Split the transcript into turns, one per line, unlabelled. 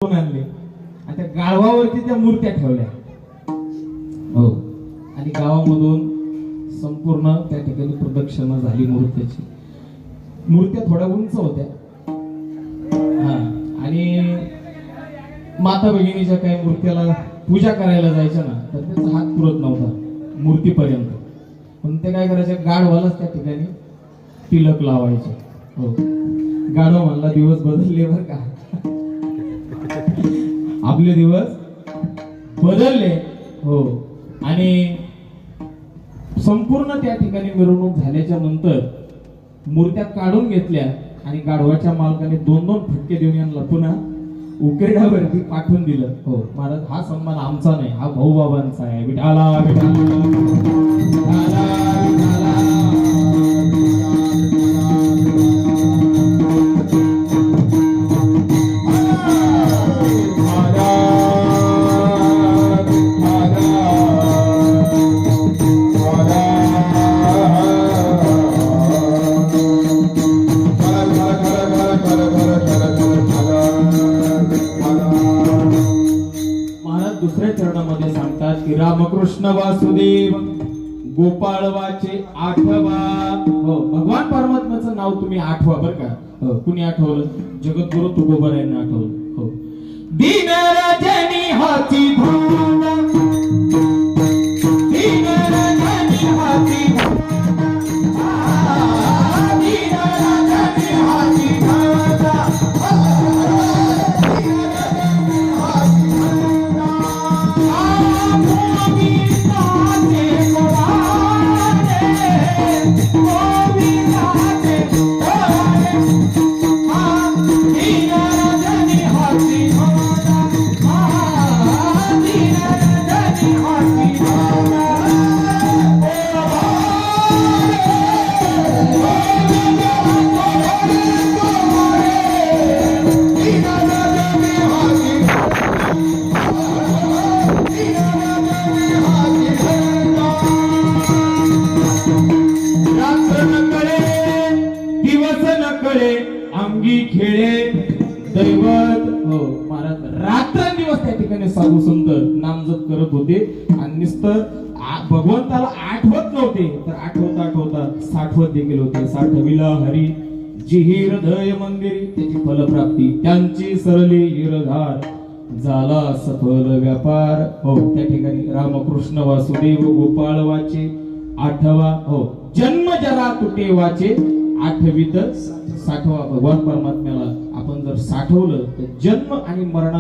आणले आणि त्या गाळवावरती त्या मूर्त्या ठेवल्या. हो, आणि गावामधून संपूर्ण त्या ठिकाणी प्रदक्षिणा झाली मूर्त्याची. मूर्त्या थोड्या उंच होत्या. हा, आणि माता भगिनीच्या काही मूर्त्याला पूजा करायला जायच्या ना, तर त्याचा हात पुरत नव्हता मूर्तीपर्यंत. पण ते काय करायचे, गाढवालाच त्या ठिकाणी तिलक लावायचे. हो, गाढव म्हणला दिवस बदलले बर का, आपले दिवस बदलले. हो, आणि संपूर्ण त्या ठिकाणी मिरवणूक झाल्याच्या नंतर मूर्त्या काढून घेतल्या आणि गाढवाच्या मालकाने 2-2 फटके देऊन यांना पुन्हा उकिरड्यावरती पाठवून दिलं. हो महाराज, हा सन्मान आमचा नाही, हा भाऊबाबांचा आहे. विठाला विठाला विठाला विठाला. दुसऱ्या चरणामध्ये सांगतात की रामकृष्ण वासुदेव गोपाळ वाचे आठवा. हो, भगवान परमात्म्याचं नाव तुम्ही आठवा बर का. हो, कुणी आठवलं? जगद्गुरु तुकोबारायांनी आठवलं. हो, दीन रजनी हाती भावना, दीन रजनी हाती अंगी खेळे दैवत. हो महाराज, रात्रंदिवस त्या ठिकाणी साधू संत नामजप करत होते आणि नुसतं भगवंताला आठवत नव्हते, तर आठवता आठवता साठवत देखील होते. साठविला हरी जिही हृदय मंदिरी, त्याची फलप्राप्ती त्यांची सरली हिरधार, झाला सफल व्यापार. हो, त्या ठिकाणी रामकृष्ण वासुदेव गोपाळ वाचे आठवा. हो, जन्म जरा तुटे वाचे आठवीत साठवा. भगवान परमात्म्याला आपण जर साठवलं तर जन्म आणि मरणा